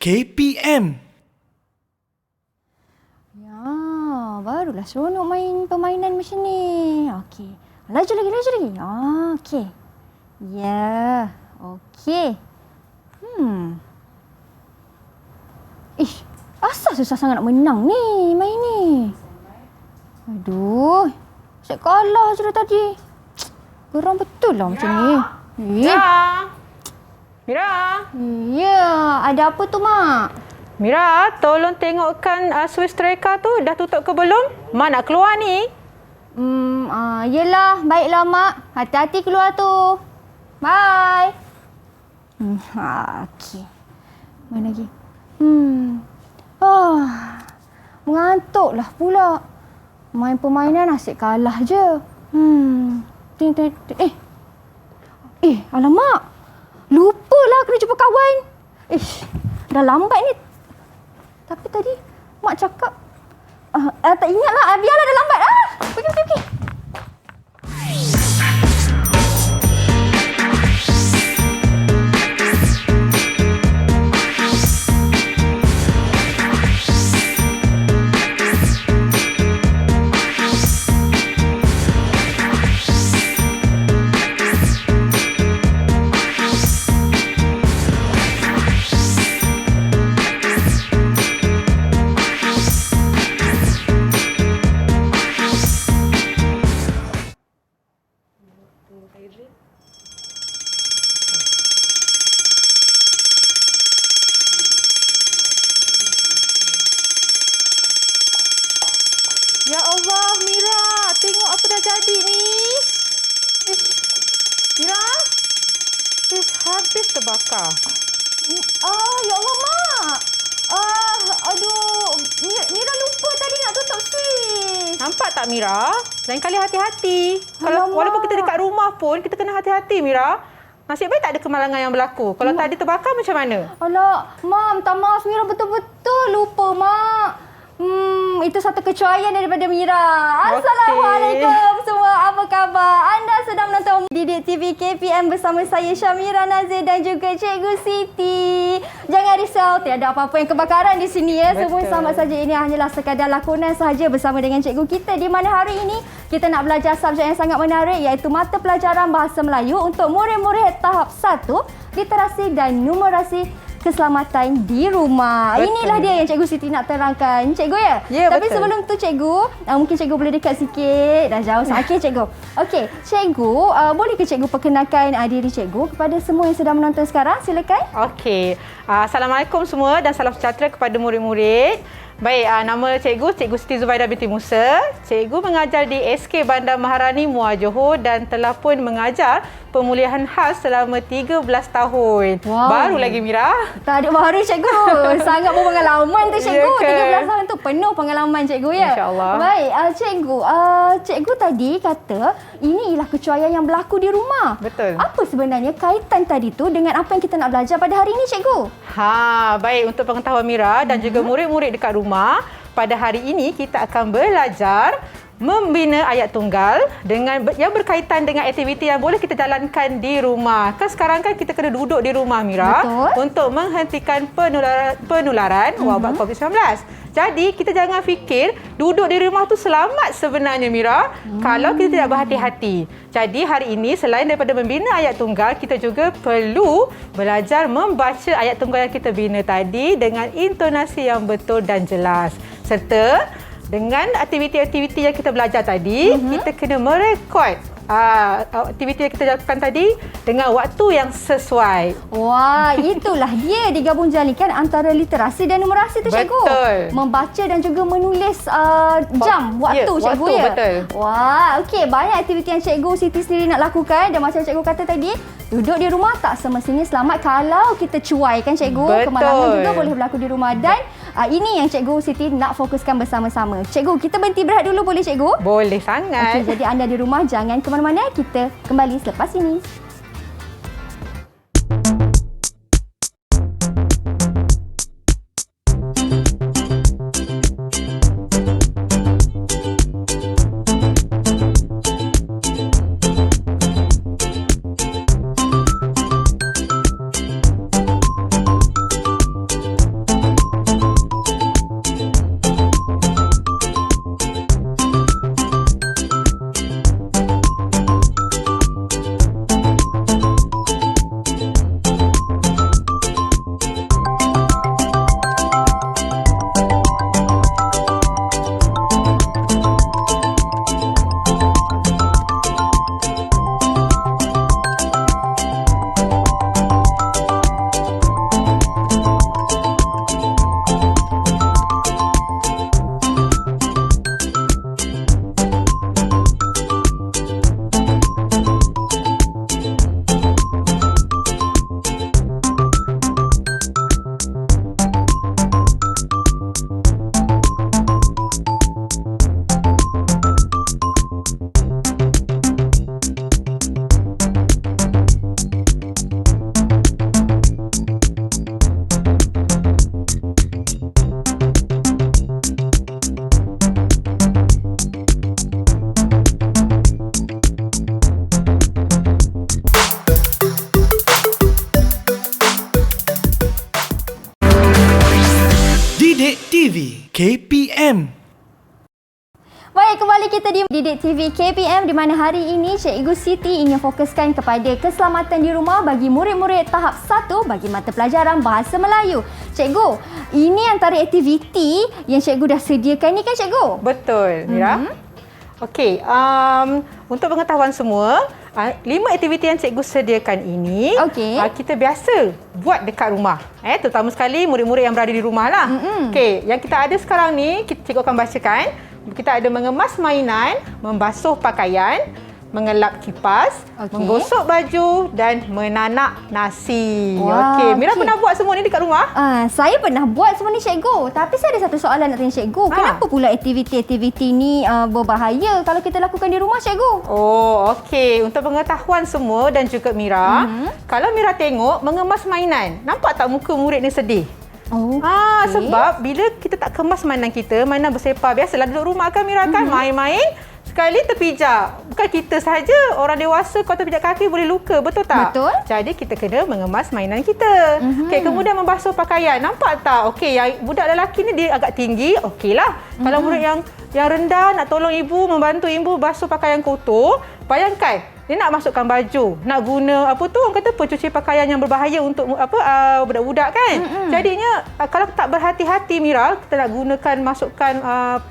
KPM. Ya, barulah seronok main permainan macam ni. Okey. Laju lagi. Okey. Ya, okey. Asal susah sangat nak menang ni, main ni. Aduh, saya kalah je dah tadi. Geram betul lah macam ni. Mira. Ya, ada apa tu, Mak? Mira, tolong tengokkan switch stereka tu dah tutup ke belum? Mak nak keluar ni. Yelah, baiklah, Mak. Hati-hati keluar tu. Bye. Okey. Mana lagi? Mengantuklah pula. Main permainan asyik kalah je. Alamak. Lupalah kena jumpa kawan. Dah lambat ni. Tapi tadi Mak cakap tak ingatlah. Biarlah dah lambat. Pergi. Ya Allah, Mira. Tengok apa dah jadi ni. Mira. Habis terbakar. Ya Allah, Mak. Aduh. Mira lupa tadi nak tutup switch. Nampak tak, Mira? Lain kali hati-hati. Alamak. Walaupun kita dekat rumah pun, kita kena hati-hati, Mira. Nasib baik tak ada kemalangan yang berlaku. Kalau tadi terbakar macam mana? Alah, Mak, minta maaf. Mira betul-betul lupa, Mak. Itu satu kecuaian daripada Mira. Assalamualaikum semua. Apa khabar? Anda sedang menonton Didik TV KPM bersama saya Syamira Nazir dan juga Cikgu Siti. Jangan risau, tiada apa-apa yang kebakaran di sini ya. Semua sama saja, ini hanyalah sekadar lakonan sahaja bersama dengan cikgu kita, di mana hari ini kita nak belajar subjek yang sangat menarik, iaitu mata pelajaran Bahasa Melayu untuk murid-murid tahap 1, literasi dan numerasi keselamatan di rumah. Betul. Inilah dia yang Cikgu Siti nak terangkan. Cikgu ya? Ya, Tapi betul. sebelum tu Cikgu, mungkin Cikgu boleh dekat sikit. Dah jauh sangat. Okey Cikgu. Okey, Cikgu, boleh ke Cikgu perkenalkan diri Cikgu kepada semua yang sedang menonton sekarang? Silakan. Okey. Assalamualaikum semua dan salam sejahtera kepada murid-murid. Baik, nama Cikgu Siti Zubaidah binti Musa. Cikgu mengajar di SK Bandar Maharani, Muar Johor dan telah pun mengajar pemulihan khas selama 13 tahun. Wow. Baru lagi, Mira. Tak ada baru Cikgu. Sangat berpengalaman tu Cikgu. Ya ke? 13 tahun tu penuh pengalaman Cikgu ya. InsyaAllah. Baik, Cikgu. Cikgu tadi kata ini ialah kecuaian yang berlaku di rumah. Betul. Apa sebenarnya kaitan tadi tu dengan apa yang kita nak belajar pada hari ini Cikgu? Baik, untuk pengetahuan Mira dan juga murid-murid dekat rumah, pada hari ini kita akan belajar membina ayat tunggal dengan yang berkaitan dengan aktiviti yang boleh kita jalankan di rumah. Kan sekarang kan kita kena duduk di rumah, Mira. Betul. Untuk menghentikan penularan wabak COVID-19. Jadi kita jangan fikir duduk di rumah tu selamat sebenarnya, Mira, kalau kita tidak berhati-hati. Jadi hari ini selain daripada membina ayat tunggal, kita juga perlu belajar membaca ayat tunggal yang kita bina tadi dengan intonasi yang betul dan jelas. Serta dengan aktiviti-aktiviti yang kita belajar tadi, kita kena merekod aktiviti yang kita lakukan tadi dengan waktu yang sesuai. Wah, itulah dia digabung jalikan antara literasi dan numerasi tu Cikgu. Betul. Membaca dan juga menulis jam, waktu Ya, Cikgu waktu, ya. betul. Wah, okey, banyak aktiviti yang Cikgu Siti sendiri nak lakukan dan macam Cikgu kata tadi, duduk di rumah tak semestinya selamat kalau kita cuai kan Cikgu. Betul. Kemalangan juga boleh berlaku di rumah dan ini yang Cikgu Siti nak fokuskan bersama-sama. Cikgu, kita berhenti berehat dulu boleh Cikgu? Boleh sangat. Okey, jadi anda di rumah jangan ke mana-mana, kita kembali selepas ini. KPM. Baik, kembali kita di Didik TV KPM di mana hari ini Cikgu Siti ingin fokuskan kepada keselamatan di rumah bagi murid-murid tahap 1 bagi mata pelajaran Bahasa Melayu. Cikgu, ini antara aktiviti yang cikgu dah sediakan ni kan cikgu? Betul, Mira. Okey, untuk pengetahuan semua, 5 aktiviti yang cikgu sediakan ini kita biasa buat dekat rumah. Terutama sekali murid-murid yang berada di rumah lah. Okey, yang kita ada sekarang ni, cikgu akan bacakan. Kita ada mengemas mainan, membasuh pakaian, mengelap kipas, menggosok baju dan menanak nasi. Okey, Mira pernah buat semua ni dekat rumah? Saya pernah buat semua ni cikgu. Tapi saya ada satu soalan nak tanya cikgu. Kenapa pula aktiviti-aktiviti ni berbahaya kalau kita lakukan di rumah cikgu? Oh, okey. Untuk pengetahuan semua dan juga Mira, kalau Mira tengok mengemas mainan, nampak tak muka murid ni sedih? Sebab bila kita tak kemas mainan kita, mainan bersepah, biasalah duduk rumah kan Mira kan, main-main, sekali terpijak. Bukan kita sahaja, orang dewasa kalau terpijak kaki boleh luka, betul tak? Betul. Jadi kita kena mengemas mainan kita. Okey, kemudian membasuh pakaian. Nampak tak? Okey, yang budak lelaki ni dia agak tinggi, okeylah. Kalau murid yang rendah nak tolong ibu, membantu ibu basuh pakaian kotor, bayangkan dia nak masukkan baju, nak guna orang kata pencuci pakaian yang berbahaya untuk budak-budak kan. Jadinya kalau tak berhati-hati Mira, kita nak gunakan masukkan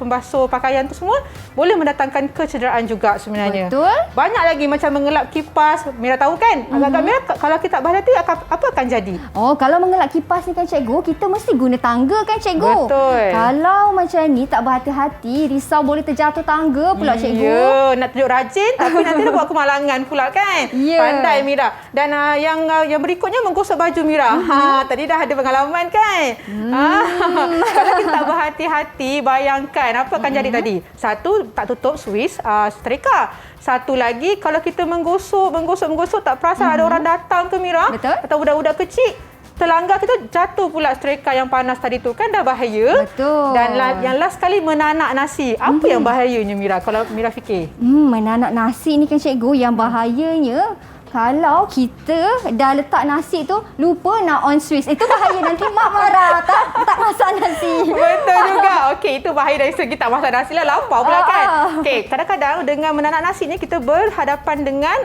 pembasuh pakaian tu semua boleh mendatangkan kecederaan juga sebenarnya. Betul. Banyak lagi macam mengelap kipas, Mira tahu kan? Agak-agak Mira kalau kita tak berhati apa akan jadi? Oh, kalau mengelap kipas ni kan cikgu, kita mesti guna tangga kan cikgu? Betul. Kalau macam ni tak berhati-hati, risau boleh terjatuh tangga pula cikgu. Ya, nak tunjuk rajin tapi nanti dia buat kemalangan pula kan. Pandai Mira. Dan yang berikutnya menggosok baju Mira. Tadi dah ada pengalaman kan. Kalau kita tak berhati-hati, bayangkan apa akan jadi tadi. Satu, tak tutup suis setrika. Satu lagi, kalau kita menggosok tak perasan ada orang datang ke Mira. Betul. Atau budak-budak kecil terlanggar, kita jatuh pula setrika yang panas tadi tu kan, dah bahaya. Betul. Dan yang last sekali menanak nasi. Apa yang bahayanya Mira kalau Mira fikir? Menanak nasi ni kan cikgu, yang bahayanya kalau kita dah letak nasi tu lupa nak on switch. Itu bahaya, nanti mak marah tak masak nasi. Betul juga. Okey, itu bahaya dari segi tak masak nasi lah, lapar pula kan. Okey, kadang-kadang dengan menanak nasi ni kita berhadapan dengan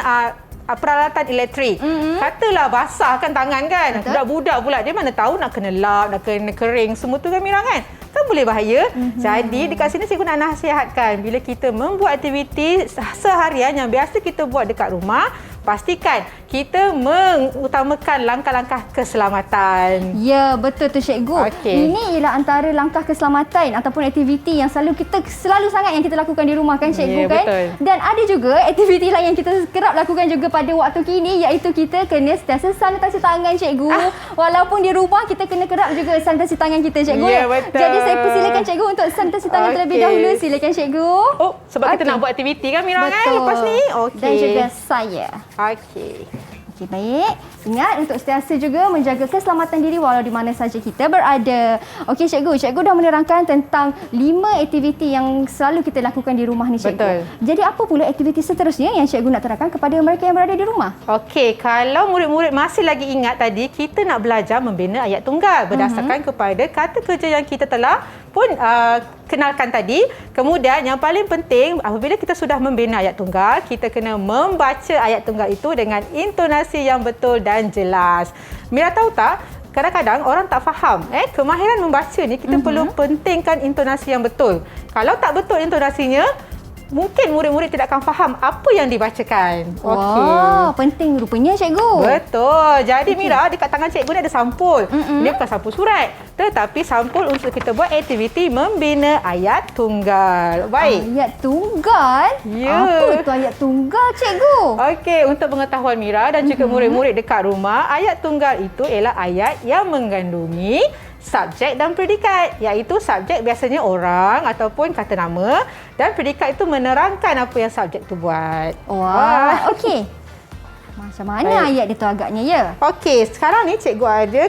peralatan elektrik. Katalah basahkan tangan kan. Budak-budak pula dia mana tahu nak kena lap, nak kena kering semua tu kan Mira kan. Kan boleh bahaya. Jadi dekat sini cikgu nak nasihatkan, bila kita membuat aktiviti seharian yang biasa kita buat dekat rumah, pastikan kita mengutamakan langkah-langkah keselamatan. Ya, betul tu cikgu. Ini ialah antara langkah keselamatan ataupun aktiviti yang selalu sangat yang kita lakukan di rumah kan cikgu kan. Betul. Dan ada juga aktiviti lain yang kita kerap lakukan juga pada waktu kini, iaitu kita kena sentiasa sanitasi tangan cikgu. Walaupun di rumah kita kena kerap juga sanitasi tangan kita cikgu. Ya, betul. Jadi saya persilakan cikgu untuk sanitasi tangan terlebih dahulu. Silakan cikgu. Sebab kita nak buat aktiviti kan Mira kan lepas ni. Dan juga saya. Okey, baik. Ingat untuk sentiasa juga menjaga keselamatan diri walau di mana saja kita berada. Okey cikgu dah menerangkan tentang 5 aktiviti yang selalu kita lakukan di rumah ni cikgu. Betul. Jadi apa pula aktiviti seterusnya yang cikgu nak terangkan kepada mereka yang berada di rumah? Okey, kalau murid-murid masih lagi ingat tadi, kita nak belajar membina ayat tunggal berdasarkan kepada kata kerja yang kita telah pun kenalkan tadi. Kemudian yang paling penting, apabila kita sudah membina ayat tunggal, kita kena membaca ayat tunggal itu dengan intonasi yang betul dan jelas. Mira tahu tak, kadang-kadang orang tak faham kemahiran membaca ni kita perlu pentingkan intonasi yang betul. Kalau tak betul intonasinya, mungkin murid-murid tidak akan faham apa yang dibacakan. Wah, penting rupanya cikgu. Betul. Jadi Mira, dekat tangan cikgu ni ada sampul. Ini bukan sampul surat, tetapi sampul untuk kita buat aktiviti membina ayat tunggal. Baik. Ayat tunggal? Ya. Apa tu ayat tunggal cikgu? Okey, untuk pengetahuan Mira dan juga murid-murid dekat rumah, ayat tunggal itu ialah ayat yang mengandungi subjek dan predikat, iaitu subjek biasanya orang ataupun kata nama, dan predikat itu menerangkan apa yang subjek tu buat. Wah, okey. Macam mana ayat dia tu agaknya ya? Okey, sekarang ni cikgu ada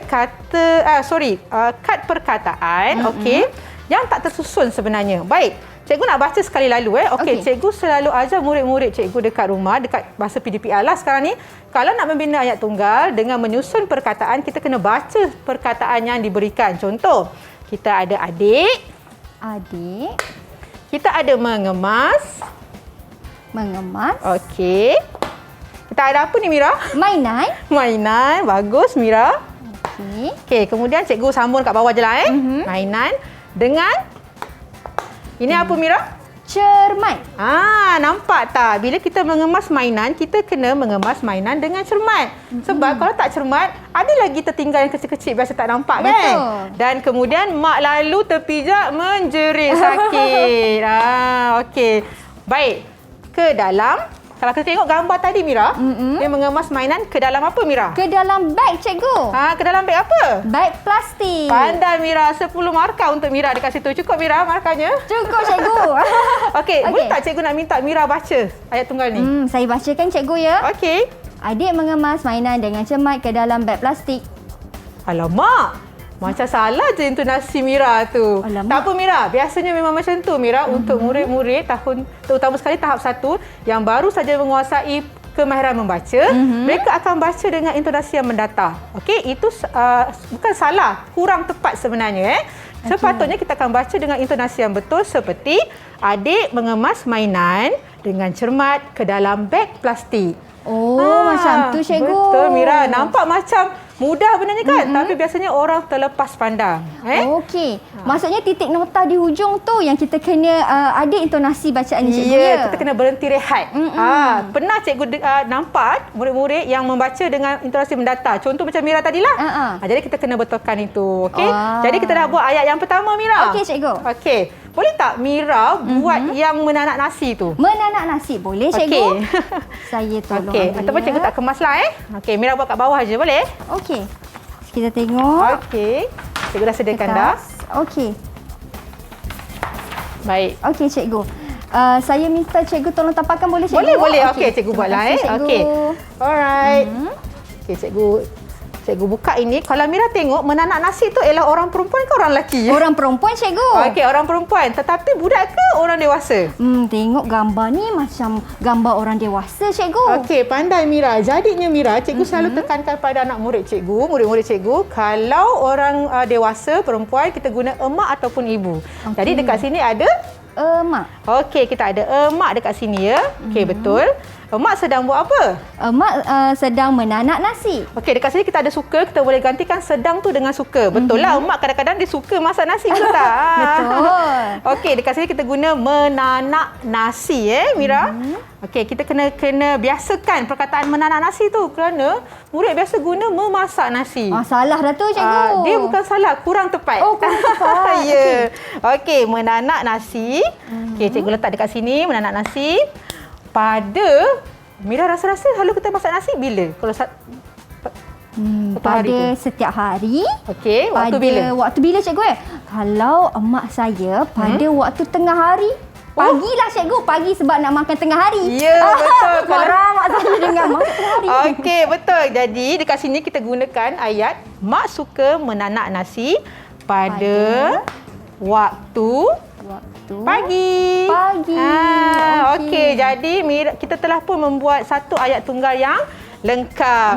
kad perkataan, okey, yang tak tersusun sebenarnya. Baik. Cikgu nak baca sekali lalu. Okey, cikgu selalu ajar murid-murid cikgu dekat rumah, dekat bahasa PDPR lah sekarang ni. Kalau nak membina ayat tunggal dengan menyusun perkataan, kita kena baca perkataan yang diberikan. Contoh, kita ada adik, Adik. Kita ada mengemas. Mengemas. Okey. Kita ada apa ni Mira? Mainan. Mainan. Bagus Mira. Okey. Okey, kemudian cikgu sambung kat bawah je lah Mainan dengan ini apa Mira? Cermat. Nampak tak? Bila kita mengemas mainan, kita kena mengemas mainan dengan cermat. Sebab kalau tak cermat, ada lagi tertinggal yang kecil-kecil biasa tak nampak kan? Betul. Dan kemudian mak lalu terpijak menjerit sakit. Okey. Baik. Ke dalam. Kalau kita tengok gambar tadi Mira, dia mengemas mainan ke dalam apa Mira? Ke dalam beg cikgu. Ke dalam beg apa? Beg plastik. Pandai Mira, 10 markah untuk Mira dekat situ. Cukup Mira markahnya? Cukup cikgu. Okey, boleh tak cikgu nak minta Mira baca ayat tunggal ni? Saya bacakan cikgu ya. Okey. Adik mengemas mainan dengan cermat ke dalam beg plastik. Alamak, macam salah je intonasi Mira tu. Alamak. Tak apa Mira, biasanya memang macam tu Mira untuk murid-murid terutama sekali tahap 1 yang baru saja menguasai kemahiran membaca, mereka akan baca dengan intonasi yang mendatar. Okey, itu bukan salah, kurang tepat sebenarnya. Sepatutnya kita akan baca dengan intonasi yang betul seperti adik mengemas mainan dengan cermat ke dalam beg plastik. Macam tu cikgu. Betul Mira, nampak macam mudah benarnya kan, tapi biasanya orang terlepas pandang. Okey. Maksudnya titik nota di hujung tu yang kita kena ada intonasi bacaan ni cikgu Ya, ya. kita kena berhenti rehat. Pernah cikgu nampak murid-murid yang membaca dengan intonasi mendatar. Contoh macam Mira tadilah. Jadi kita kena betulkan itu. Okey. Jadi kita dah buat ayat yang pertama Mira. Okey cikgu. Okey. Boleh tak Mira buat yang menanak nasi tu? Menanak nasi boleh cikgu. Okey. Saya tolong Okey, ambil ataupun cikgu tak kemaslah Okey, Mira buat kat bawah je boleh? Okey. Kita tengok. Okey. Cikgu dah sediakan dah. Okey. Baik. Okey cikgu. Saya minta cikgu tolong tapakkan boleh cikgu? Boleh. Okey, cikgu buatlah Cikgu. Okey. Alright. Okey, cikgu buka ini. Kalau Mira tengok menanak nasi tu ialah orang perempuan ke orang lelaki? Orang perempuan cikgu. Okey, orang perempuan. Tetapi budak ke orang dewasa? Tengok gambar ni macam gambar orang dewasa cikgu. Okey, pandai Mira. Jadinya Mira, cikgu selalu tekankan pada anak murid cikgu, murid-murid cikgu, kalau orang dewasa, perempuan, kita guna emak ataupun ibu. Jadi dekat sini ada Emak. Okey, kita ada emak dekat sini ya. Okey, betul. Emak sedang buat apa? Emak sedang menanak nasi. Okey, dekat sini kita ada suka, kita boleh gantikan sedang tu dengan suka. Betul lah, emak kadang-kadang dia suka masak nasi, betul tak? Betul. Okey, dekat sini kita guna menanak nasi Mira. Okey, kita kena biasakan perkataan menanak nasi tu kerana murid biasa guna memasak nasi. Salah dah tu cikgu. Dia bukan salah, kurang tepat. Kurang tepat. Ya. Okey, menanak nasi. Okey, cikgu letak dekat sini menanak nasi. Pada Mira rasa-rasa selalu kita masak nasi bila? Kalau pada setiap hari. Okey, waktu bila? Waktu bila cikgu Kalau emak saya pada waktu tengah hari. Pagilah cikgu, pagi sebab nak makan tengah hari. Ya, betul. Marah mak saya dengan makan tengah hari. Okey, betul. Jadi dekat sini kita gunakan ayat mak suka menanak nasi pada waktu pagi. Okey, jadi Mira, kita telah pun membuat satu ayat tunggal yang lengkap.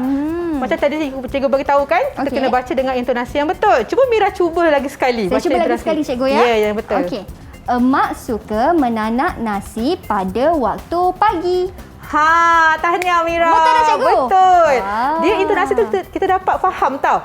Macam tadi cikgu bagi tahu kan, kita kena baca dengan intonasi yang betul. Cuba Mira cuba lagi sekali. Saya cuba lagi sekali cikgu ya. Ya, yang betul. Okey. Emak suka menanak nasi pada waktu pagi. Tahniah Mira. Betul tak cikgu? Betul. Dia intonasi tu kita dapat faham tau.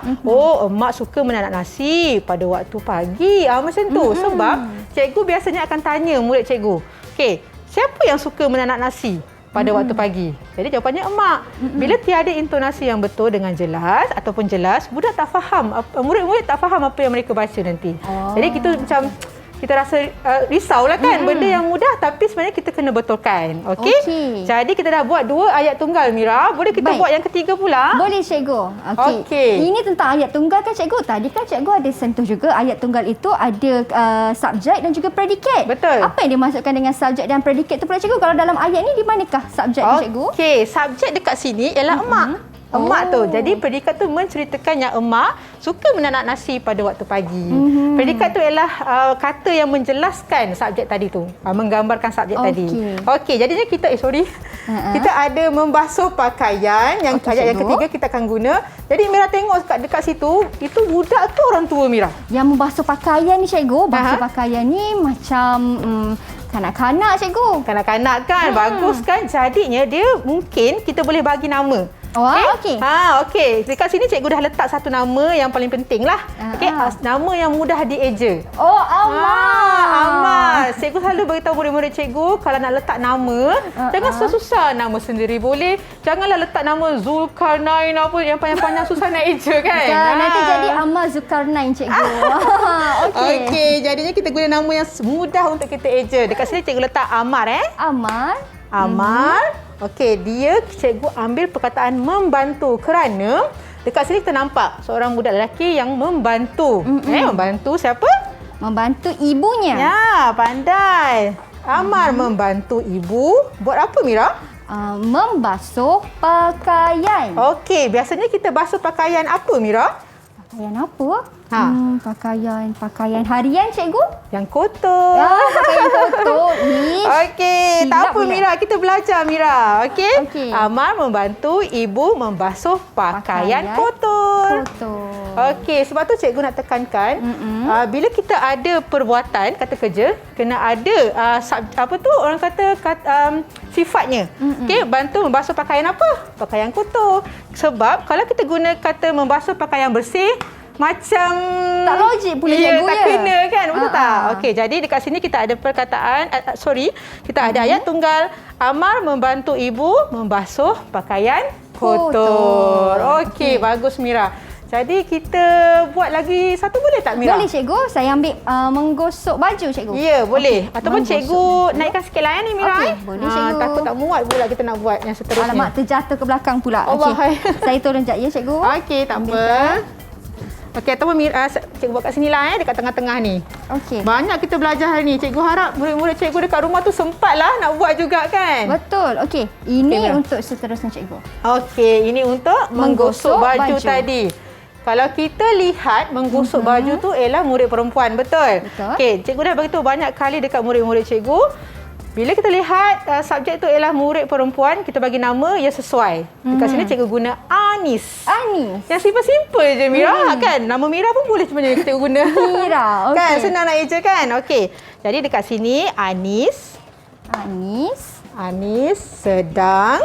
Emak suka menanak nasi pada waktu pagi. Macam tu. Sebab cikgu biasanya akan tanya murid cikgu. Okey, siapa yang suka menanak nasi pada waktu pagi? Jadi jawapannya emak. Bila tiada intonasi yang betul dengan jelas ataupun jelas, budak tak faham. Murid-murid tak faham apa yang mereka baca nanti. Jadi kita macam kita rasa risaulah kan, benda yang mudah tapi sebenarnya kita kena betulkan. Okey. Jadi kita dah buat 2 ayat tunggal Mira. Boleh kita buat yang ketiga pula? Boleh cikgu. Okey. Ini tentang ayat tunggal kan cikgu? Tadi kan cikgu ada sentuh juga ayat tunggal itu ada subjek dan juga predikat. Betul. Apa yang dimasukkan dengan subjek dan predikat tu pula cikgu? Kalau dalam ayat ni di manakah subjek tu cikgu? Okey, subjek dekat sini ialah emak. Emak tu. Jadi predikat tu menceritakan yang emak suka menanak nasi pada waktu pagi. Predikat tu ialah kata yang menjelaskan subjek tadi tu. Menggambarkan subjek tadi. Okey, jadinya kita kita ada membasuh pakaian. Yang ayat yang ketiga kita akan guna. Jadi Mira tengok dekat situ, itu budak ke orang tua Mira? Yang membasuh pakaian ni cikgu, basuh pakaian ni macam kanak-kanak cikgu. Kanak-kanak kan, bagus kan. Jadinya dia mungkin kita boleh bagi nama. Okey. Okey. Dekat sini cikgu dah letak satu nama yang paling penting lah. Okey, nama yang mudah dieja. Amal. Cikgu selalu beritahu murid-murid cikgu kalau nak letak nama, jangan susah-susah. Nama sendiri boleh. Janganlah letak nama Zulkarnain apa yang panjang-panjang susah nak eja kan. Nanti jadi Amal Zulkarnain cikgu. Okey, jadinya kita guna nama yang mudah untuk kita eja. Dekat sini cikgu letak Amar Amar. Okey, dia cikgu ambil perkataan membantu kerana dekat sini kita nampak seorang budak lelaki yang membantu. Membantu siapa? Membantu ibunya. Ya, pandai. Amar membantu ibu. Buat apa Mira? Membasuh pakaian. Okey, biasanya kita basuh pakaian apa Mira? Pakaian apa? Pakaian harian cikgu? Yang kotor. Pakaian kotor. Okey, tak apa Mira, kita belajar Mira. Okey. Amar membantu ibu membasuh pakaian kotor. Okey, sebab tu cikgu nak tekankan bila kita ada perbuatan kata kerja kena ada orang kata sifatnya. Okey, bantu membasuh pakaian apa? Pakaian kotor. Sebab kalau kita guna kata membasuh pakaian bersih macam tak logik pula cikgu tak kena kan, betul tak? Okey, jadi dekat sini kita ada perkataan kita ada ayat tunggal Amar membantu ibu membasuh pakaian kotor. Okey, bagus Mira. Jadi kita buat lagi satu boleh tak Mira? Boleh cikgu, saya ambil menggosok baju cikgu. Ya, boleh. Ataupun cikgu naikkan sikit layan ni Mira. Boleh cikgu. Takut tak muat pula kita nak buat yang seterusnya. Alamak, terjatuh ke belakang pula. Okey. Saya turun sekejap ya cikgu. Okey, tak apa. Okey, ataupun cikgu buat kat sini lah dekat tengah-tengah ni. Okey. Banyak kita belajar hari ni. Cikgu harap murid-murid cikgu dekat rumah tu sempatlah nak buat juga kan? Betul. Okey, ini untuk seterusnya cikgu. Okey, ini untuk menggosok baju tadi. Kalau kita lihat menggosok baju tu ialah murid perempuan, betul? Okey, cikgu dah beritahu banyak kali dekat murid-murid cikgu. Bila kita lihat subjek tu ialah murid perempuan, kita bagi nama yang sesuai. Dekat sini cikgu guna Anis. Yang simple-simple je Mira kan. Nama Mira pun boleh cuma cikgu guna. Mira, okey. Kan senang nak eja kan? Okey. Jadi dekat sini Anis sedang.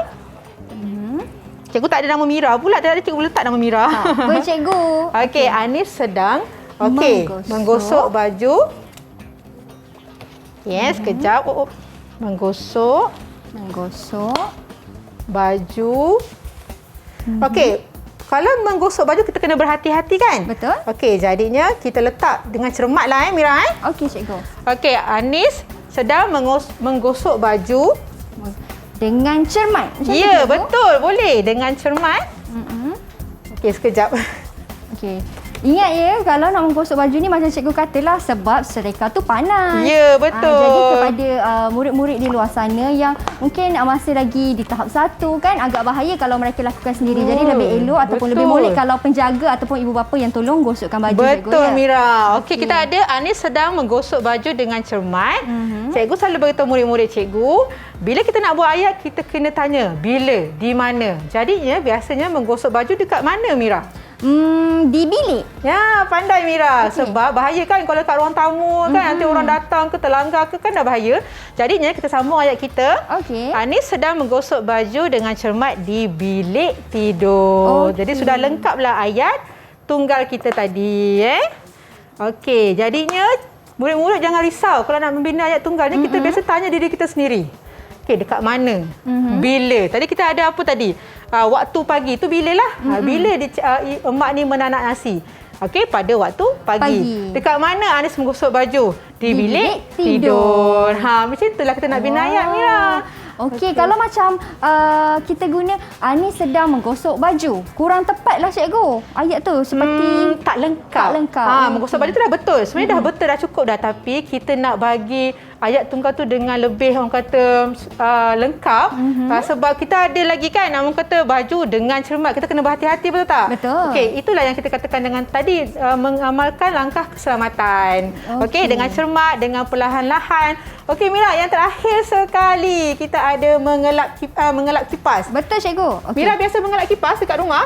Cikgu tak ada nama Mira pula. Tadi cikgu letak nama Mira. Boleh cikgu. Okey, Anis sedang menggosok baju. Yes, kejap. Menggosok baju. Okey. Kalau menggosok baju kita kena berhati-hati kan? Betul. Okey, jadinya kita letak dengan cermatlah Mira Okey cikgu. Okey, Anis sedang menggosok baju dengan cermat. Ya, betul. Boleh dengan cermat. Okey, sekejap. Okey. Ingat ya, kalau nak menggosok baju ni macam cikgu katalah sebab serika tu panas. Ya, betul. Jadi kepada murid-murid di luar sana yang mungkin masih lagi di tahap 1 kan, agak bahaya kalau mereka lakukan sendiri. Jadi lebih elok ataupun lebih molek kalau penjaga ataupun ibu bapa yang tolong gosokkan baju cikgu. Betul Mira. Okey, kita ada Anis sedang menggosok baju dengan cermat. Cikgu selalu beritahu murid-murid cikgu, bila kita nak buat ayat kita kena tanya bila, di mana. Jadinya biasanya menggosok baju dekat mana Mira? Di bilik. Ya, pandai Mira. Sebab bahaya kan kalau kat ruang tamu kan, nanti orang datang ke terlanggar ke kan dah bahaya. Jadinya kita sambung ayat kita. Anis sedang menggosok baju dengan cermat di bilik tidur. Jadi sudah lengkaplah ayat tunggal kita tadi. Okey, jadinya murid-murid jangan risau kalau nak membina ayat tunggal ni. Kita biasa tanya diri kita sendiri. Okey, dekat mana? Bila? Tadi kita ada apa tadi? Waktu pagi tu bila lah. Bila emak ni menanak nasi? Okey, pada waktu pagi. Dekat mana Anis menggosok baju? Di bilik tidur. Macam itulah kita nak bina ayat Mira. Okey, kalau macam kita guna Anis sedang menggosok baju, kurang tepatlah cikgu. Ayat tu seperti tak lengkap. Tak lengkap. Menggosok baju tu dah betul. Sebenarnya dah betul, dah cukup dah. Tapi kita nak bagi ayat tunggal tu dengan lebih orang kata lengkap. Sebab kita ada lagi kan orang kata baju dengan cermat, kita kena berhati-hati, betul tak? Betul. Okey, itulah yang kita katakan dengan tadi mengamalkan langkah keselamatan. Okey, dengan cermat, dengan perlahan-lahan. Okey Mira, yang terakhir sekali kita ada mengelak kipas. Betul cikgu. Okay. Mira biasa mengelak kipas dekat rumah?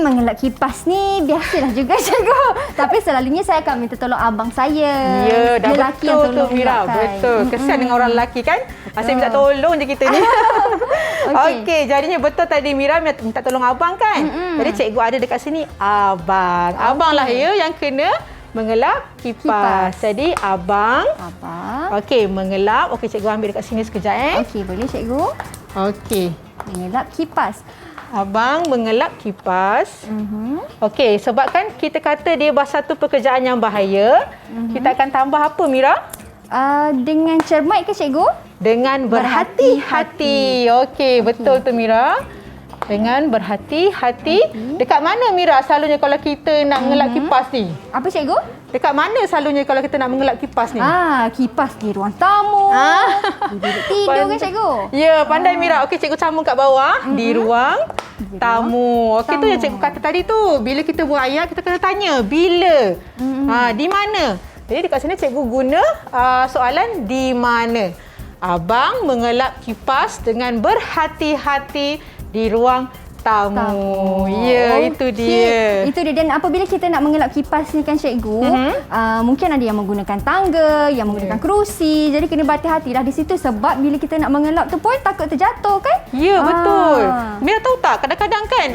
Mengelak kipas ni biasalah juga cikgu. Tapi selalunya saya akan minta tolong abang saya. Ya, dah Lelaki betul yang tu tolong Mira. elakkan. Betul. Kesian dengan orang lelaki kan. Asyik minta tolong je kita ni. Okey, jadinya betul tadi Mira minta tolong abang kan. Jadi cikgu ada dekat sini abang. Abang lah ya yang kena mengelap kipas. Jadi abang. Okey, mengelap. Okey, cikgu ambil dekat sini sekejap Okey, boleh cikgu. Okey. Mengelap kipas. Abang mengelap kipas. Okey, sebab kan kita kata dia satu pekerjaan yang bahaya, kita akan tambah apa Mira? Dengan cermat ke cikgu? Dengan berhati-hati. Okey, betul tu Mira. Dengan berhati-hati. Dekat mana Mira selalunya kalau kita nak mengelap kipas ni? Apa cikgu? Dekat mana selalunya kalau kita nak mengelap kipas ni? Kipas di ruang tamu. Di bilik tidur kan cikgu? Ya, pandai Mira. Okey, cikgu sambung kat bawah. Di ruang tamu. Okey, tu yang cikgu kata tadi tu. Bila kita buat ayat, kita kena tanya. Bila? Di mana? Jadi dekat sini cikgu guna soalan di mana. Abang mengelap kipas dengan berhati-hati di ruang tamu. Ya, itu dia. Itu dia. Dan apabila kita nak mengelap kipas ni kan cikgu, mungkin ada yang menggunakan tangga, yang menggunakan kerusi. Jadi kena berhati-hatilah di situ sebab bila kita nak mengelap tu pun takut terjatuh kan? Ya, betul. Mira tahu tak, kadang-kadang kan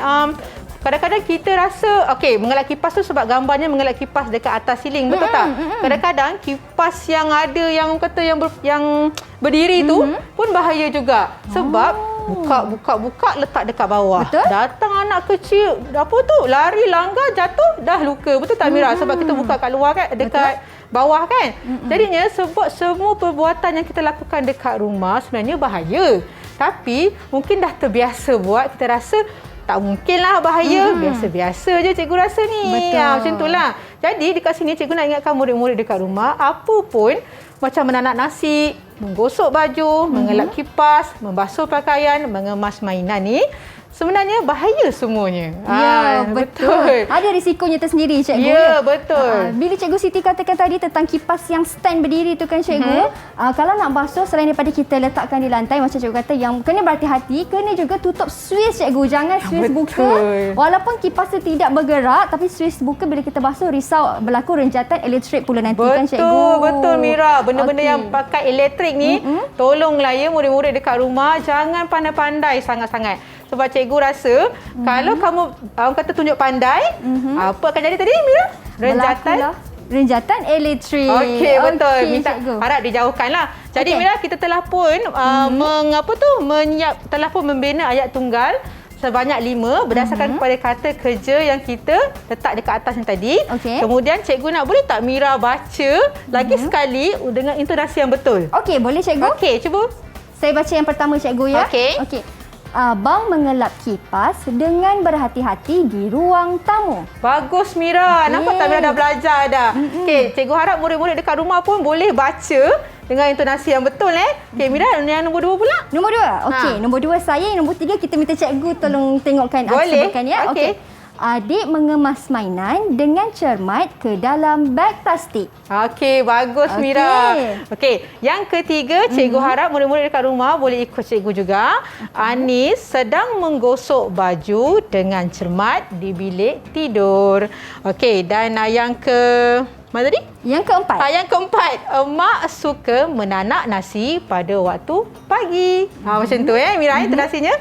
kadang-kadang kita rasa okey, mengelap kipas tu sebab gambarnya mengelap kipas dekat atas siling, betul tak? Kadang-kadang kipas yang ada yang kata yang berdiri tu pun bahaya juga. Sebab buka letak dekat bawah. Betul? Datang anak kecil, apa tu? Lari, langgar, jatuh, dah luka. Betul tak Mira? Sebab kita buka kat luar kan, dekat bawah kan. Jadinya sebab semua perbuatan yang kita lakukan dekat rumah sebenarnya bahaya. Tapi mungkin dah terbiasa buat, kita rasa tak mungkinlah bahaya. Biasa-biasa je cikgu rasa ni. Betul. Macam itulah. Jadi dekat sini cikgu nak ingatkan murid-murid dekat rumah, apa pun macam menanak nasi, menggosok baju, mengelap kipas, membasuh pakaian, mengemas mainan ni sebenarnya bahaya semuanya. Ya, betul. Ada risikonya tersendiri cikgu. Ya, betul. Bila cikgu Siti katakan tadi tentang kipas yang stand berdiri tu kan cikgu, kalau nak basuh selain daripada kita letakkan di lantai macam cikgu kata, yang kena berhati-hati, kena juga tutup switch cikgu. Jangan switch buka. Walaupun kipas tu tidak bergerak, tapi switch buka bila kita basuh risau berlaku renjatan elektrik pula nanti kan cikgu. Betul Mira. Benda-benda yang pakai elektrik ni, tolonglah ya murid-murid dekat rumah jangan pandai-pandai sangat-sangat. Sebab cikgu rasa kalau kamu orang kata tunjuk pandai, apa akan jadi tadi Mira? Renjatan elektrik. Okey, betul. Minta cikgu. harap dijauhkanlah. Jadi Mira, kita telah pun telah pun membina ayat tunggal sebanyak 5 berdasarkan kepada kata kerja yang kita letak dekat atas ni tadi. Kemudian cikgu nak boleh tak Mira baca lagi sekali dengan intonasi yang betul? Okey, boleh cikgu? Okey, cuba. Saya baca yang pertama cikgu ya. Okey. Abang mengelap kipas dengan berhati-hati di ruang tamu. Bagus Mira. Nampak tak Mira dah belajar dah. Okey, cikgu harap murid-murid dekat rumah pun boleh baca dengan intonasi yang betul Okey Mira, yang nombor 2 pula. Nombor 2. Okey, nombor 2 saya, yang nombor 3 kita minta cikgu tolong tengokkan sebutkan ya. Okey. Adik mengemas mainan dengan cermat ke dalam beg plastik. Okey, bagus Mira. Okey, yang ketiga, cikgu harap murid-murid dekat rumah boleh ikut cikgu juga. Anis sedang menggosok baju dengan cermat di bilik tidur. Okey, dan yang mana tadi? Yang keempat. Yang keempat, emak suka menanak nasi pada waktu pagi. Macam tu Mira, intonasinya.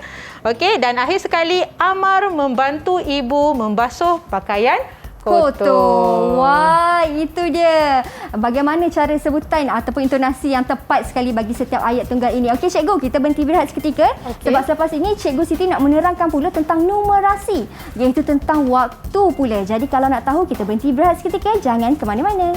Okey, dan akhir sekali, Amar membantu ibu membasuh pakaian kotor. Wah, itu dia. Bagaimana cara sebutan ataupun intonasi yang tepat sekali bagi setiap ayat tunggal ini. Okey cikgu, kita berhenti berehat seketika. Sebab selepas ini cikgu Siti nak menerangkan pula tentang numerasi, iaitu tentang waktu pula. Jadi kalau nak tahu, kita berhenti berehat seketika. Jangan ke mana-mana.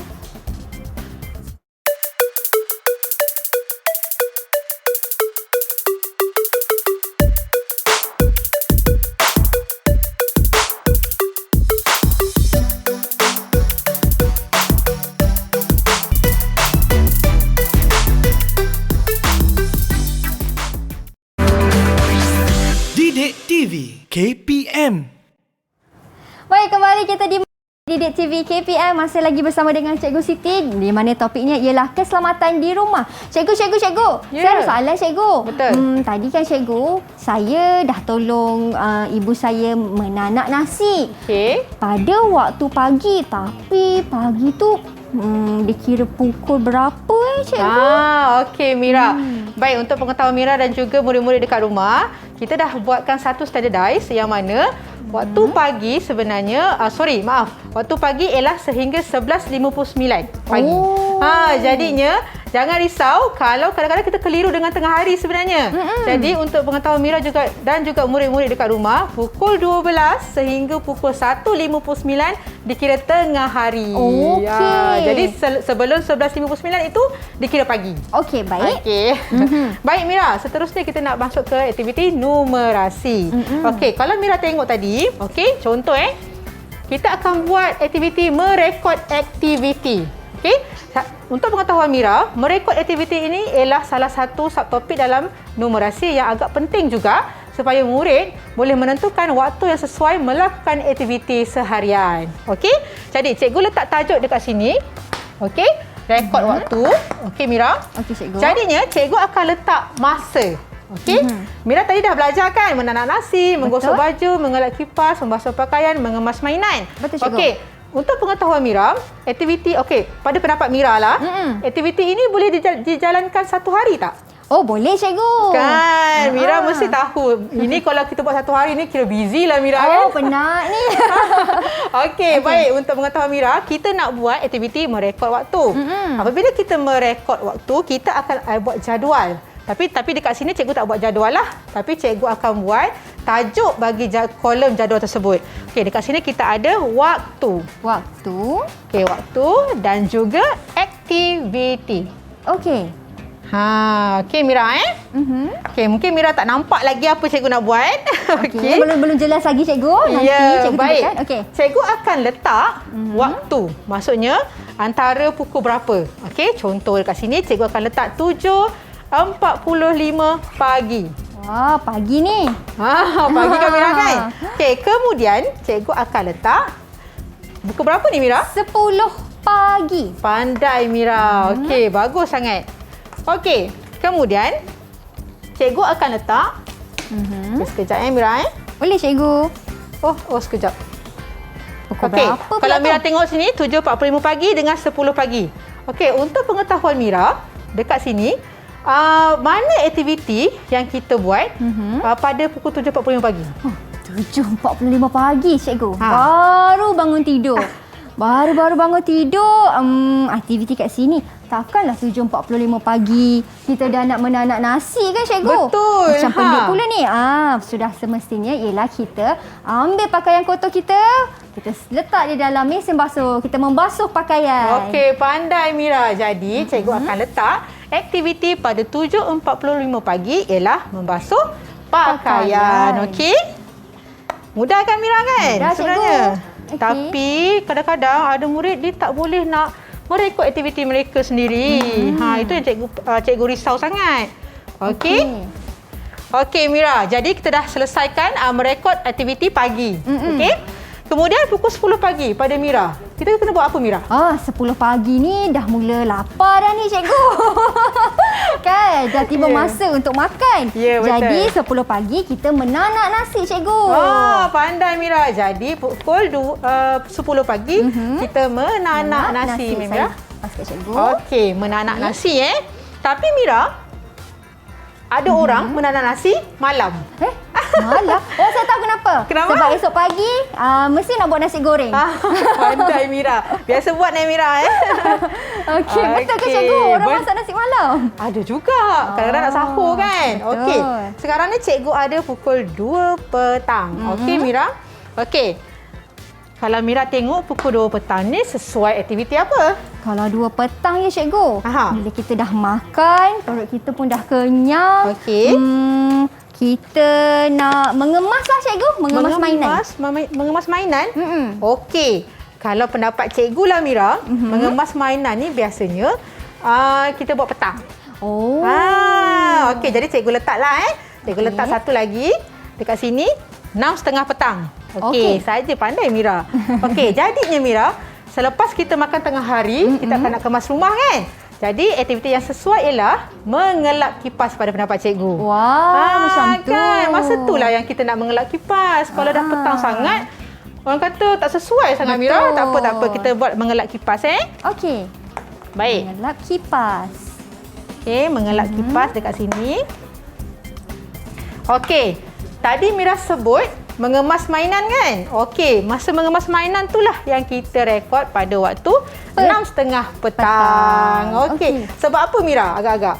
TV KPM. Baik, kembali kita di Didik TV KPM, masih lagi bersama dengan Cikgu Siti, di mana topiknya ialah keselamatan di rumah. Cikgu. Ya. Saya ada soalan, Cikgu. Betul. Tadi kan Cikgu, saya dah tolong ibu saya menanak nasi Okey. pada waktu pagi. Tapi pagi tu dikira pukul berapa Cikgu? Okey Mira. Baik, untuk pengetahuan Mira dan juga murid-murid dekat rumah, kita dah buatkan satu standardize yang mana waktu pagi sebenarnya, waktu pagi ialah sehingga 11.59 pagi. Oh. Jadinya jangan risau kalau kadang-kadang kita keliru dengan tengah hari sebenarnya. Jadi untuk pengetahuan Mira juga dan juga murid-murid dekat rumah, pukul 12 sehingga pukul 1.59 dikira tengah hari. Okey. Jadi sebelum 11.59 itu dikira pagi. Okey, baik. Okey. Baik Mira, seterusnya kita nak masuk ke aktiviti numerasi. Okey, kalau Mira tengok tadi, okey, contoh kita akan buat aktiviti merekod aktiviti. Okey. Untuk pengetahuan Mira, merekod aktiviti ini ialah salah satu subtopik dalam numerasi yang agak penting juga supaya murid boleh menentukan waktu yang sesuai melakukan aktiviti seharian. Okey? Jadi cikgu letak tajuk dekat sini. Okey? Rekod waktu. Okey Mira? Okey, Cikgu. Jadinya cikgu akan letak masa. Okey? Mira tadi dah belajar kan menanak nasi, menggosok baju, mengelak kipas, membasuh pakaian, mengemas mainan. Betul, Cikgu. Okey. Untuk pengetahuan Mira, aktiviti pada pendapat Mira lah, aktiviti ini boleh dijalankan satu hari tak? Oh, boleh Cikgu. Kan, Mira mesti tahu. Ini kalau kita buat satu hari ni kira busy lah Mira kan? Oh, penat ni. Okey, baik. Untuk pengetahuan Mira, kita nak buat aktiviti merekod waktu. Apabila kita merekod waktu, kita akan buat jadual. Tapi dekat sini cikgu tak buat jadual lah. Tapi cikgu akan buat tajuk bagi kolom jadual tersebut. Okey, dekat sini kita ada waktu. Waktu. Okey, waktu dan juga aktiviti. Okey. Okey Mira Okey, mungkin Mira tak nampak lagi apa cikgu nak buat. Okey. Belum jelas lagi Cikgu. Nanti Cikgu baik. tunjukkan. Okey. Cikgu akan letak waktu. Maksudnya antara pukul berapa. Okey, contoh dekat sini cikgu akan letak 7.45 pagi. Wah, pagi ni. Pagi kan Mira kan? Okey, kemudian cikgu akan letak pukul berapa ni Mira? 10 pagi. Pandai Mira. Okey, bagus sangat. Okey, kemudian cikgu akan letak sekejap Mira Boleh Cikgu. Oh sekejap. Pukul Okey, berapa pula kalau Mira tu? tengok sini 7.45 pagi dengan 10 pagi. Okey, untuk pengetahuan Mira, dekat sini mana aktiviti yang kita buat pada pukul 7.45 pagi? 7.45 pagi Cikgu. Baru bangun tidur. Baru bangun tidur, aktiviti kat sini. Takkanlah 7.45 pagi kita dah nak menanak nasi kan Cikgu? Betul. Macam pelik pula ni. Sudah semestinya ialah kita ambil pakaian kotor kita letak di dalam mesin basuh. Kita membasuh pakaian. Okey, pandai Mira. Jadi, cikgu akan letak aktiviti pada 7.45 pagi ialah membasuh pakaian. Okey? Mudah kan Mira kan? Mudah, sebenarnya. Cikgu. Tapi kadang-kadang ada murid dia tak boleh nak merekod aktiviti mereka sendiri. Itu yang cikgu risau sangat. Okey? Okey Mira, jadi kita dah selesaikan merekod aktiviti pagi. Okey? Kemudian pukul 10 pagi pada Mira. Kita kena buat apa Mira? 10 pagi ni dah mula lapar dah ni Cikgu. Kan? Dah tiba masa untuk makan. Ya, betul. Jadi 10 pagi kita menanak nasi Cikgu. Pandai Mira. Jadi pukul 10 pagi kita menanak nasi Mira. Pasal Cikgu. Okey, menanak nasi Tapi Mira, ada orang menanak nasi malam. Malam? Oh, saya tahu kenapa. Kenapa? Sebab esok pagi mesti nak buat nasi goreng. Pandai Mira. Biasa buat Mira Okey, betul ke Cikgu? Orang masak nasi malam? Ada juga. Kadang-kadang nak sahur kan. Okey. Sekarang ni cikgu ada pukul 2 petang. Okey Mira. Okey. Kalau Mira tengok pukul 2 petang ni sesuai aktiviti apa? Kalau 2 petang ya Cikgu. Aha. Bila kita dah makan, perut kita pun dah kenyang. Okey. Kita nak mengemas lah Cikgu. Mengemas mainan. Mengemas mainan? Okey. Kalau pendapat cikgu lah Mira, mengemas mainan ni biasanya kita buat petang. Oh. Okey, jadi cikgu letaklah Cikgu letak satu lagi dekat sini. 6.30 petang. Okey. Okey, saja pandai Mira. Okey, jadinya Mira, selepas kita makan tengah hari, kita akan nak kemas rumah kan? Jadi aktiviti yang sesuai ialah mengelak kipas pada pendapat cikgu. Wah, macam tu. Kan? Masa itulah yang kita nak mengelak kipas. Kalau dah petang sangat, orang kata tak sesuai sangat Mira. Tak apa. Kita buat mengelak kipas Okey. Baik. Mengelak kipas. Okey, mengelak kipas dekat sini. Okey. Tadi Mira sebut mengemas mainan kan? Okey, masa mengemas mainan itulah yang kita rekod pada waktu 6.30 petang. Okey. Sebab apa Mira agak-agak?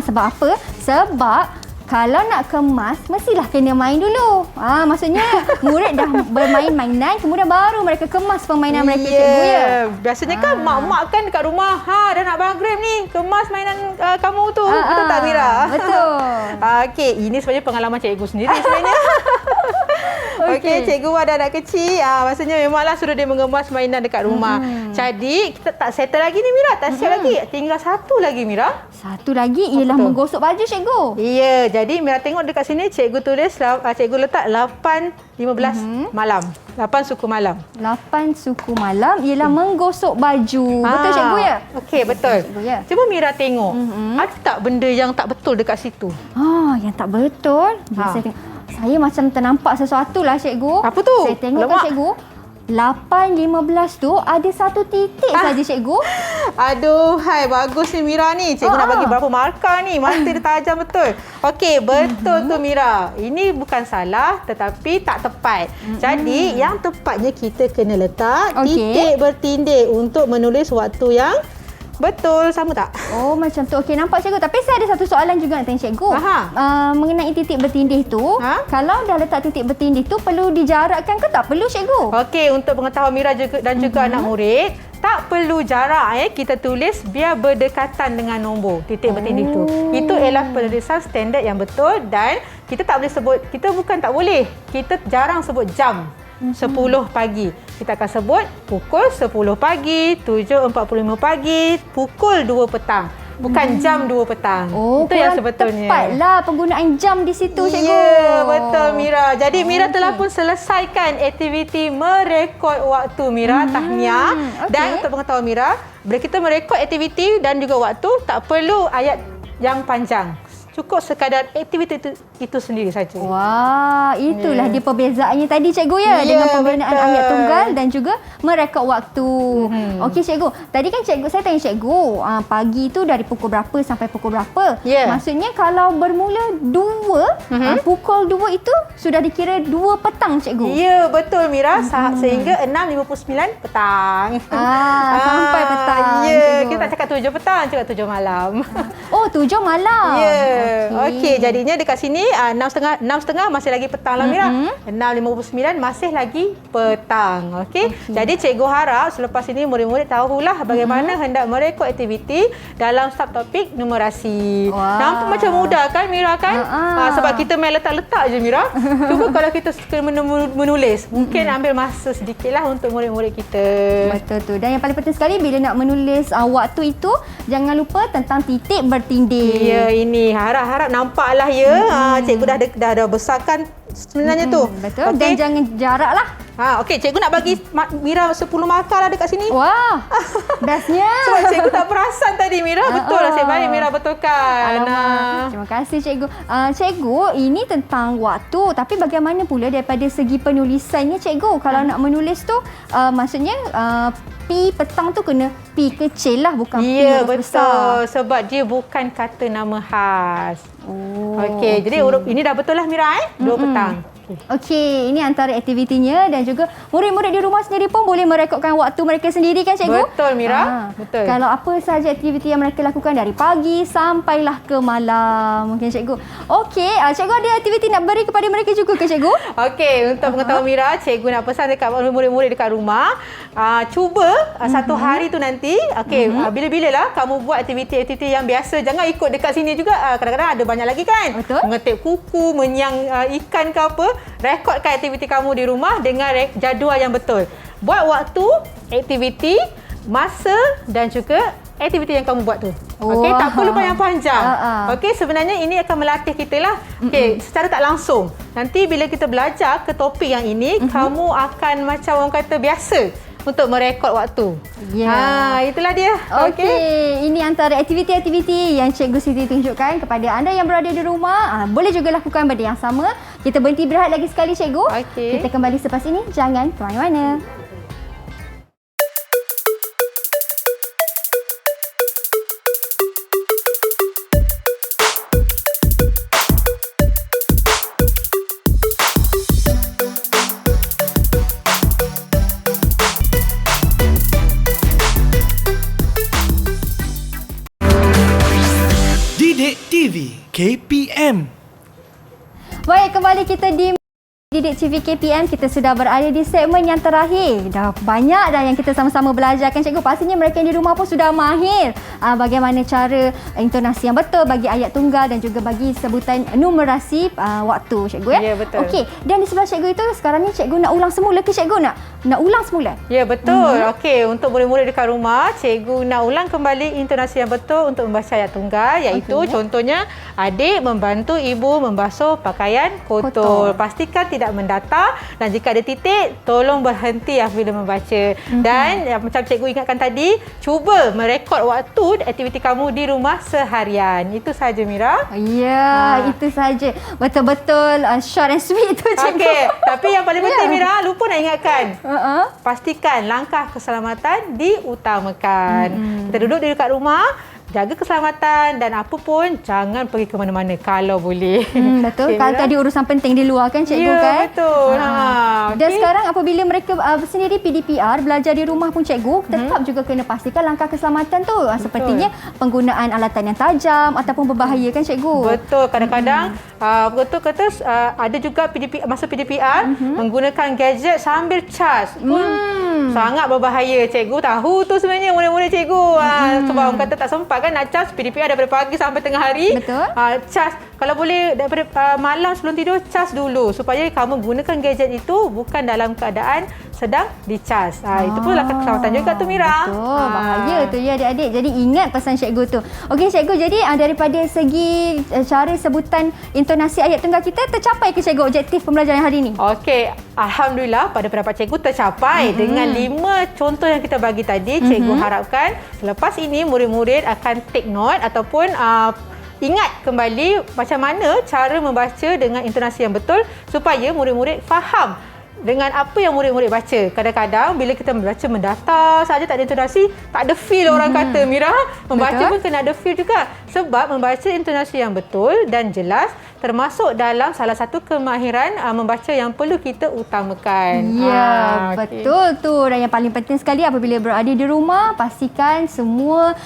Sebab apa? Sebab kalau nak kemas, mestilah kena main dulu. Maksudnya murid dah bermain mainan, kemudian baru mereka kemas permainan mereka, cikgu ya. Biasanya kan mak-mak kan dekat rumah, dah nak maghrib ni, kemas mainan kamu tu. Betul tak Mira? Betul. Okey, ini sebenarnya pengalaman cikgu sendiri sebenarnya. Okey, cikgu ada anak kecil, maksudnya memanglah suruh dia mengemas mainan dekat rumah. Jadi, kita tak settle lagi ni Mira, tak siap lagi. Tinggal satu lagi Mira. Satu lagi ialah menggosok baju, cikgu. Ya, jadi Mira tengok dekat sini cikgu tulis, cikgu letak 8.15 malam. 8 suku malam. 8 suku malam ialah menggosok baju. Betul cikgu ya? Okey, betul. Cikgu, ya. Cuba Mira tengok, ada tak benda yang tak betul dekat situ? Yang tak betul. Saya tengok. Saya macam ternampak sesuatu lah cikgu. Apa tu? Saya tengok kan cikgu. 8.15 tu ada satu titik saja cikgu. Aduh, hai bagus ni Mira ni. Cikgu nak bagi berapa markah ni. Mata dia tajam betul. Okey, betul tu Mira. Ini bukan salah tetapi tak tepat. Jadi, yang tepatnya kita kena letak titik bertindih untuk menulis waktu yang betul. Sama tak? Oh, macam tu. Okey, nampak cikgu. Tapi saya ada satu soalan juga nak tanya cikgu. Mengenai titik bertindih tu, kalau dah letak titik bertindih tu, perlu dijarakkan ke tak perlu cikgu? Okey, untuk pengetahuan Mira dan juga anak murid, tak perlu jarak kita tulis biar berdekatan dengan nombor titik bertindih tu. Itu ialah penulisan standard yang betul dan kita tak boleh sebut, kita bukan tak boleh, kita jarang sebut jam. 10 pagi. Kita akan sebut pukul 10 pagi, 7.45 pagi, pukul 2 petang. Bukan jam 2 petang. Itu yang sebetulnya. Tepatlah penggunaan jam di situ, cikgu. Ya, betul Mira. Jadi Mira telah pun selesaikan aktiviti merekod waktu Mira, tahniah. Dan untuk pengetahuan Mira, bila kita merekod aktiviti dan juga waktu, tak perlu ayat yang panjang. Cukup sekadar aktiviti itu sendiri saja. Wah, itulah dia perbezaannya tadi cikgu ya, dengan penggunaan ayat tunggal dan juga merekod waktu. Okey cikgu, tadi kan saya tanya cikgu, pagi tu dari pukul berapa sampai pukul berapa? Maksudnya kalau bermula 2, pukul 2 itu sudah dikira 2 petang cikgu. Ya, betul Mira, sehingga 6.59 petang. Sampai petang. Ya, kita tak cakap 7 petang, cakap 7 malam. Oh, 7 malam. Ya. Okey, jadinya dekat sini 6.30 masih lagi petang lah Mira. 6.59 masih lagi petang. Okey. Jadi cikgu harap selepas ini murid-murid tahulah bagaimana hendak merekod aktiviti dalam subtopik numerasi. Nampak macam mudah kan Mira kan? Sebab kita main letak-letak je Mira. Cuba kalau kita suka menulis, mungkin ambil masa sedikitlah untuk murid-murid kita. Betul tu. Dan yang paling penting sekali bila nak menulis waktu itu, jangan lupa tentang titik bertindih. Ya, ini harap-harap nampaklah ya. Cikgu dah besarkan sebenarnya tu. Betul. Dan jangan jarak lah. Okey, cikgu nak bagi Mira 10 markah lah dekat sini. Wah, bestnya. Sebab cikgu tak perasan tadi Mira. Betul lah, saya baik Mira betulkan. Terima kasih cikgu. Cikgu, ini tentang waktu. Tapi bagaimana pula daripada segi penulisannya cikgu? Kalau nak menulis tu, maksudnya P petang tu kena P kecil lah, bukan P huruf besar. Sebab dia bukan kata nama khas. Okey, jadi huruf ini dah betul lah Mira 2 petang. Okey, ini antara aktivitinya dan juga murid-murid di rumah sendiri pun boleh merekodkan waktu mereka sendiri kan cikgu? Betul Mira, betul. Kalau apa sahaja aktiviti yang mereka lakukan dari pagi sampailah ke malam mungkin cikgu. Okey, cikgu ada aktiviti nak beri kepada mereka juga ke cikgu? Okey, untuk pengetahuan Mira, cikgu nak pesan dekat murid-murid dekat rumah, cuba satu hari tu nanti, okey, bila-bila lah kamu buat aktiviti-aktiviti yang biasa, jangan ikut dekat sini juga, kadang-kadang ada banyak lagi kan? Betul. Mengetip kuku, menyang ikan ke apa, rekodkan aktiviti kamu di rumah dengan jadual yang betul. Buat waktu, aktiviti, masa dan juga aktiviti yang kamu buat tu. Okey, tak perlu yang panjang. Ha. Okey, sebenarnya ini akan melatih kita lah. Okey, secara tak langsung. Nanti bila kita belajar ke topik yang ini, kamu akan macam orang kata biasa untuk merekod waktu. Ya. Itulah dia. Okey, ini antara aktiviti-aktiviti yang Cikgu Siti tunjukkan kepada anda yang berada di rumah. Boleh juga lakukan benda yang sama. Kita berhenti berehat lagi sekali, Cikgu. Okey. Kita kembali selepas ini. Jangan ke mana-mana. Didik TV KPM. Baik, kembali kita di Didik TV KPM. Kita sudah berada di segmen yang terakhir. Dah banyak dah yang kita sama-sama belajar kan, Cikgu. Pastinya mereka yang di rumah pun sudah mahir bagaimana cara intonasi yang betul bagi ayat tunggal dan juga bagi sebutan numerasi waktu, Cikgu. Ya, betul. Okey, dan di sebelah Cikgu itu sekarang ni Cikgu nak ulang semula ke, Cikgu? Nak ulang semula? Ya, betul. Okey, untuk murid-murid dekat rumah, cikgu nak ulang kembali intonasi yang betul untuk membaca ayat tunggal, iaitu contohnya adik membantu ibu membasuh pakaian kotor. Pastikan tidak mendatar dan jika ada titik, tolong berhenti apabila membaca. Dan macam cikgu ingatkan tadi, cuba merekod waktu aktiviti kamu di rumah seharian. Itu saja, Mira. Ya, itu saja. Betul-betul short and sweet tu, Cikgu. Okey, tapi yang paling penting, Mira, lupa nak ingatkan. Pastikan langkah keselamatan diutamakan. Kita duduk di dekat rumah, jaga keselamatan dan apa pun jangan pergi ke mana-mana kalau boleh. Betul. Okay, Kalau tadi urusan penting di luar kan, Cikgu, ya, kan? Betul. Dan sekarang apabila mereka sendiri PDPR, belajar di rumah pun, Cikgu, tetap juga kena pastikan langkah keselamatan tu. Sepertinya penggunaan alatan yang tajam ataupun berbahaya kan, Cikgu? Betul. Kadang-kadang betul kata ada juga masa PDPR menggunakan gadget sambil cas. Sangat berbahaya. Cikgu tahu tu sebenarnya murid-murid cikgu. Sebab orang kata tak sempat kan nak cas PDPR daripada pagi sampai tengah hari. Betul. Cas. Kalau boleh daripada malam sebelum tidur, cas dulu supaya kamu gunakan gadget itu bukan dalam keadaan sedang dicas. Itu pun langkah keselamatan juga tu, Mira. Betul. Bahaya tu ya, adik-adik. Jadi ingat pesan cikgu tu. Okey, Cikgu, jadi daripada segi cara sebutan intonasi ayat tunggal kita, tercapai ke, Cikgu, objektif pembelajaran hari ini? Okey, alhamdulillah pada pendapat cikgu tercapai dengan 5 contoh yang kita bagi tadi. Cikgu harapkan selepas ini murid-murid akan take note ataupun ingat kembali macam mana cara membaca dengan intonasi yang betul supaya murid-murid faham dengan apa yang murid-murid baca. Kadang-kadang bila kita membaca mendatar saja, tak ada intonasi, tak ada feel orang kata, Mira. Membaca pun kena ada feel juga. Sebab membaca intonasi yang betul dan jelas termasuk dalam salah satu kemahiran membaca yang perlu kita utamakan. Ya, betul tu. Dan yang paling penting sekali apabila berada di rumah, pastikan semua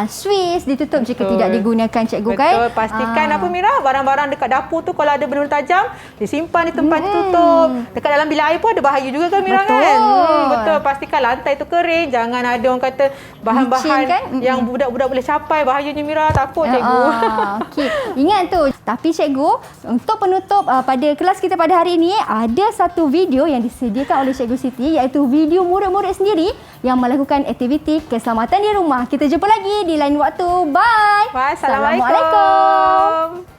switch ditutup jika tidak digunakan, Cikgu, kan? Betul. Pastikan apa, Mira? Barang-barang dekat dapur tu kalau ada benda tajam, disimpan di tempat tertutup. Dekat dalam bilik air pun ada bahaya juga kan, Mira, kan? Betul. Pastikan lantai tu kering. Jangan ada orang kata bahan-bahan kan? yang budak-budak boleh capai. Bahayanya, Mira. Takut, Cikgu. Okey. Ingat tu. Tapi, Cikgu, untuk penutup pada kelas kita pada hari ini, ada satu video yang disediakan oleh Cikgu Siti, iaitu video murid-murid sendiri yang melakukan aktiviti keselamatan di rumah. Kita jumpa lagi di lain waktu. Bye. Assalamualaikum.